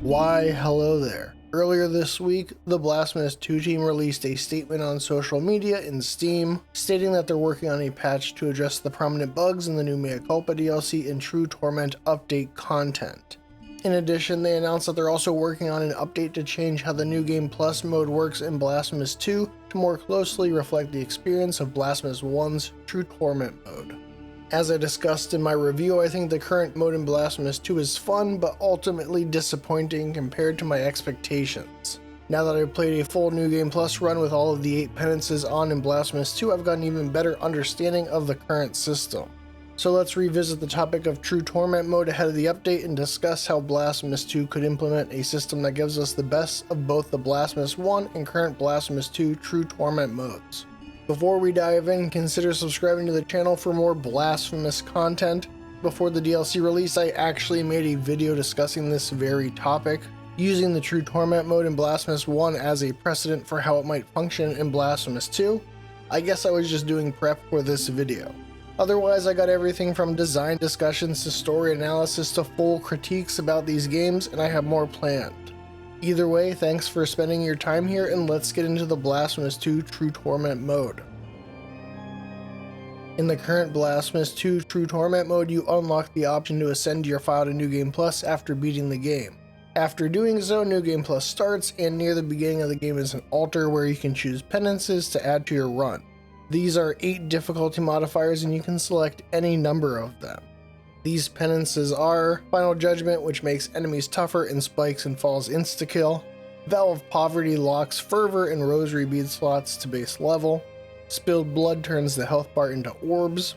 Why, hello there. Earlier this week, the Blasphemous 2 team released a statement on social media and Steam, stating that they're working on a patch to address the prominent bugs in the new Mea Culpa DLC and True Torment update content. In addition, they announced that they're also working on an update to change how the New Game Plus mode works in Blasphemous 2 to more closely reflect the experience of Blasphemous 1's True Torment mode. As I discussed in my review, I think the current mode in Blasphemous 2 is fun, but ultimately disappointing compared to my expectations. Now that I've played a full New Game Plus run with all of the 8 penances on in Blasphemous 2, I've got an even better understanding of the current system. So let's revisit the topic of True Torment mode ahead of the update and discuss how Blasphemous 2 could implement a system that gives us the best of both the Blasphemous 1 and current Blasphemous 2 True Torment modes. Before we dive in, consider subscribing to the channel for more Blasphemous content. Before the DLC release, I actually made a video discussing this very topic, using the True Torment mode in Blasphemous 1 as a precedent for how it might function in Blasphemous 2. I guess I was just doing prep for this video. Otherwise, I got everything from design discussions to story analysis to full critiques about these games, and I have more planned. Either way, thanks for spending your time here, and let's get into the Blasphemous 2 True Torment mode. In the current Blasphemous 2 True Torment mode, you unlock the option to ascend your file to New Game Plus after beating the game. After doing so, New Game Plus starts, and near the beginning of the game is an altar where you can choose penances to add to your run. These are 8 difficulty modifiers, and you can select any number of them. These penances are Final Judgment, which makes enemies tougher and spikes and falls insta-kill. Vow of Poverty locks Fervor and Rosary bead slots to base level. Spilled Blood turns the health bar into orbs.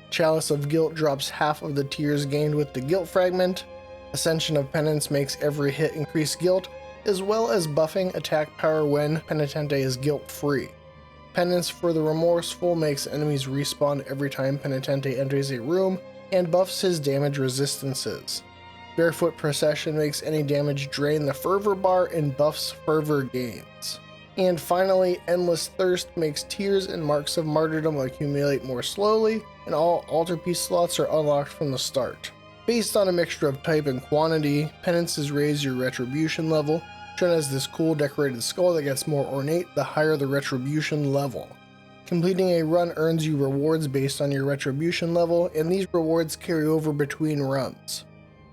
Chalice of Guilt drops half of the tears gained with the Guilt Fragment. Ascension of Penance makes every hit increase guilt, as well as buffing attack power when Penitente is guilt-free. Penance for the Remorseful makes enemies respawn every time Penitente enters a room, and buffs his damage resistances. Barefoot Procession makes any damage drain the Fervor bar and buffs Fervor gains. And finally, Endless Thirst makes Tears and Marks of Martyrdom accumulate more slowly, and all altarpiece slots are unlocked from the start. Based on a mixture of type and quantity, penances raise your retribution level, shown as this cool decorated skull that gets more ornate the higher the retribution level. Completing a run earns you rewards based on your retribution level, and these rewards carry over between runs.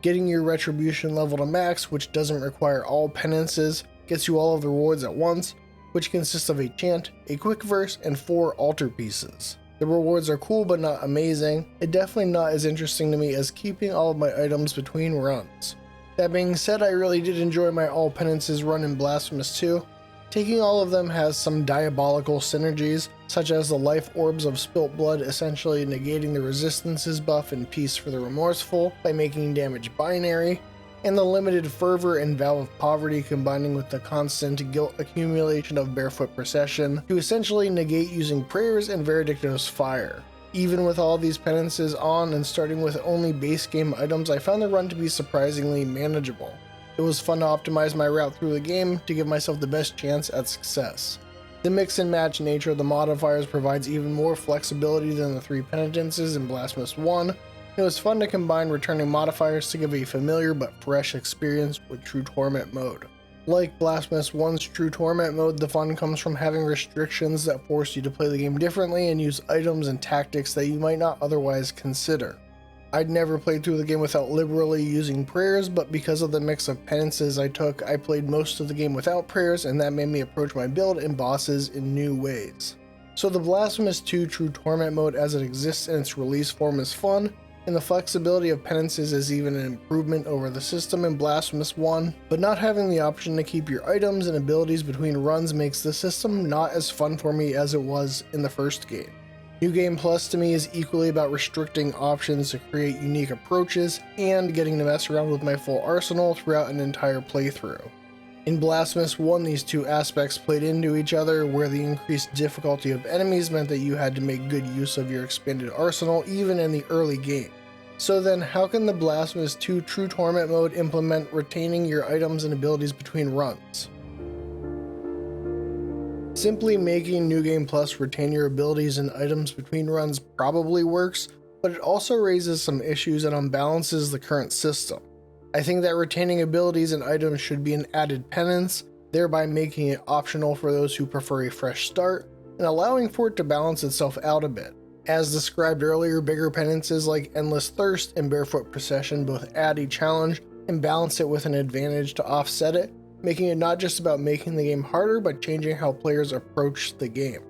Getting your retribution level to max, which doesn't require all penances, gets you all of the rewards at once, which consists of a chant, a quick verse, and 4 altar pieces. The rewards are cool but not amazing, and definitely not as interesting to me as keeping all of my items between runs. That being said, I really did enjoy my all penances run in Blasphemous 2. Taking all of them has some diabolical synergies, such as the life orbs of Spilt Blood essentially negating the resistances buff and peace for the Remorseful by making damage binary, and the limited Fervor and Vow of Poverty combining with the constant guilt accumulation of Barefoot Procession to essentially negate using prayers and Veredicto's Fire. Even with all these penances on and starting with only base game items, I found the run to be surprisingly manageable. It was fun to optimize my route through the game to give myself the best chance at success. The mix and match nature of the modifiers provides even more flexibility than the 3 penances in Blasphemous 1. It was fun to combine returning modifiers to give a familiar but fresh experience with True Torment mode. Like Blasphemous 1's True Torment mode, the fun comes from having restrictions that force you to play the game differently and use items and tactics that you might not otherwise consider. I'd never played through the game without liberally using prayers, but because of the mix of penances I took, I played most of the game without prayers, and that made me approach my build and bosses in new ways. So the Blasphemous 2 True Torment mode as it exists in its release form is fun, and the flexibility of penances is even an improvement over the system in Blasphemous 1, but not having the option to keep your items and abilities between runs makes the system not as fun for me as it was in the first game. New Game Plus to me is equally about restricting options to create unique approaches and getting to mess around with my full arsenal throughout an entire playthrough. In Blasphemous 1, these two aspects played into each other, where the increased difficulty of enemies meant that you had to make good use of your expanded arsenal even in the early game. So then, how can the Blasphemous 2 True Torment mode implement retaining your items and abilities between runs? Simply making New Game Plus retain your abilities and items between runs probably works, but it also raises some issues and unbalances the current system. I think that retaining abilities and items should be an added penance, thereby making it optional for those who prefer a fresh start, and allowing for it to balance itself out a bit. As described earlier, bigger penances like Endless Thirst and Barefoot Procession both add a challenge and balance it with an advantage to offset it, making it not just about making the game harder, but changing how players approach the game.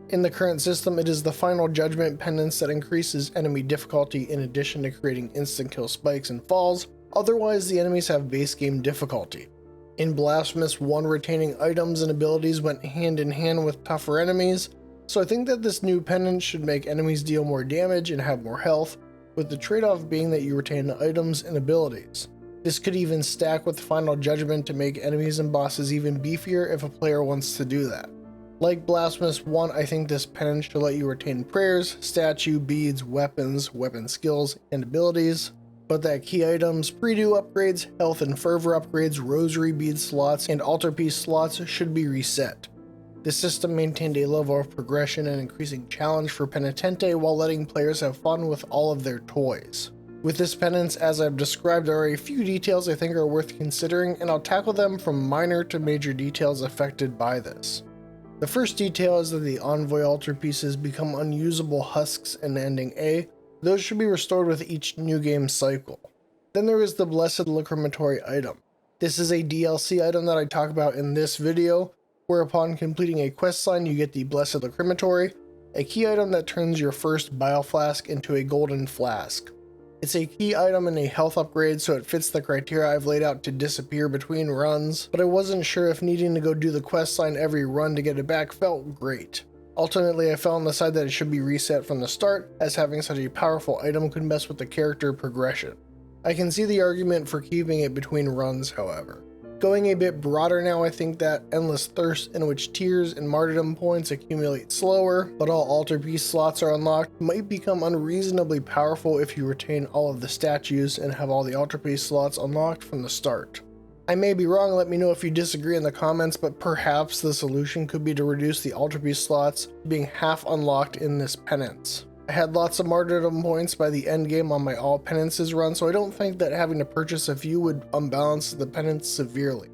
In the current system, it is the Final Judgment penance that increases enemy difficulty in addition to creating instant kill spikes and falls, otherwise the enemies have base game difficulty. In Blasphemous 1, retaining items and abilities went hand in hand with tougher enemies, so I think that this new penance should make enemies deal more damage and have more health, with the trade-off being that you retain the items and abilities. This could even stack with Final Judgment to make enemies and bosses even beefier if a player wants to do that. Like Blasphemous 1, I think this penance should let you retain prayers, statue, beads, weapons, weapon skills, and abilities, but that key items, pre-do upgrades, health and fervor upgrades, rosary bead slots, and altarpiece slots should be reset. The system maintained a level of progression and increasing challenge for Penitente while letting players have fun with all of their toys. With this penance, as I've described, there are a few details I think are worth considering, and I'll tackle them from minor to major details affected by this. The first detail is that the Envoy altarpieces become unusable husks in ending A. Those should be restored with each new game cycle. Then there is the Blessed Lacrimatory item. This is a DLC item that I talk about in this video, where upon completing a questline you get the Blessed Lacrimatory, a key item that turns your first bile flask into a golden flask. It's a key item and a health upgrade, so it fits the criteria I've laid out to disappear between runs, but I wasn't sure if needing to go do the questline every run to get it back felt great. Ultimately, I fell on the side that it should be reset from the start, as having such a powerful item could mess with the character progression. I can see the argument for keeping it between runs, however. Going a bit broader now, I think that Endless Thirst, in which tears and martyrdom points accumulate slower, but all altarpiece slots are unlocked, might become unreasonably powerful if you retain all of the statues and have all the altarpiece slots unlocked from the start. I may be wrong, let me know if you disagree in the comments, but perhaps the solution could be to reduce the altarpiece slots being half unlocked in this penance. I had lots of martyrdom points by the end game on my all penances run, so I don't think that having to purchase a few would unbalance the penance severely.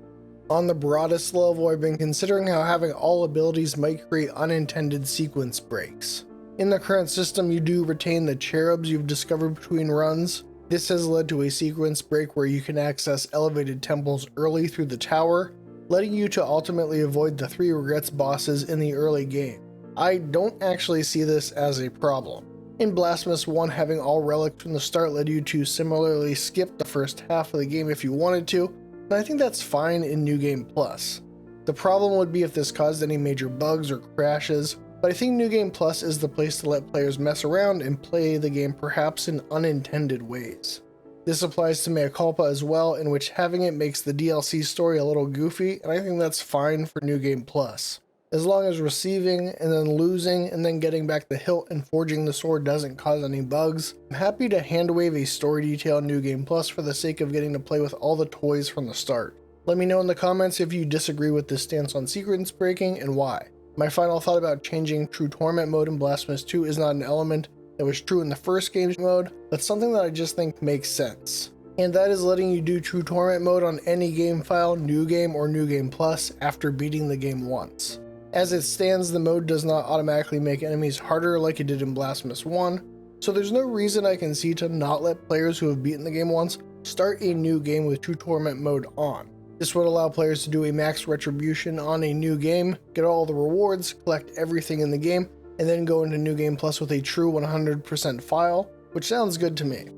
On the broadest level, I've been considering how having all abilities might create unintended sequence breaks. In the current system, you do retain the cherubs you've discovered between runs. This has led to a sequence break where you can access elevated temples early through the tower, letting you to ultimately avoid the 3 regrets bosses in the early game. I don't actually see this as a problem. In Blasphemous 1, having all relics from the start led you to similarly skip the first half of the game if you wanted to, and I think that's fine in New Game Plus. The problem would be if this caused any major bugs or crashes, but I think New Game Plus is the place to let players mess around and play the game perhaps in unintended ways. This applies to Mea Culpa as well, in which having it makes the DLC story a little goofy, and I think that's fine for New Game Plus. As long as receiving and then losing and then getting back the hilt and forging the sword doesn't cause any bugs, I'm happy to handwave a story detail in New Game Plus for the sake of getting to play with all the toys from the start. Let me know in the comments if you disagree with this stance on sequence breaking and why. My final thought about changing True Torment mode in Blasphemous 2 is not an element that was true in the first game mode, but something that I just think makes sense. And that is letting you do True Torment mode on any game file, New Game or New Game Plus, after beating the game once. As it stands, the mode does not automatically make enemies harder like it did in Blasphemous 1, so there's no reason I can see to not let players who have beaten the game once start a new game with True Torment mode on. This would allow players to do a max retribution on a new game, get all the rewards, collect everything in the game, and then go into New Game Plus with a true 100% file, which sounds good to me.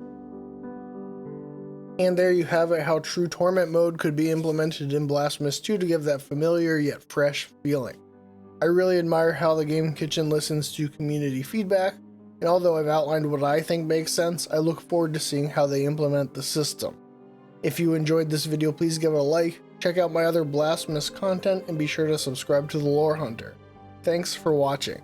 And there you have it, how True Torment mode could be implemented in Blasphemous 2 to give that familiar yet fresh feeling. I really admire how the Game Kitchen listens to community feedback, and although I've outlined what I think makes sense, I look forward to seeing how they implement the system. If you enjoyed this video, please give it a like, check out my other Blasphemous content, and be sure to subscribe to The Lore Hunter. Thanks for watching.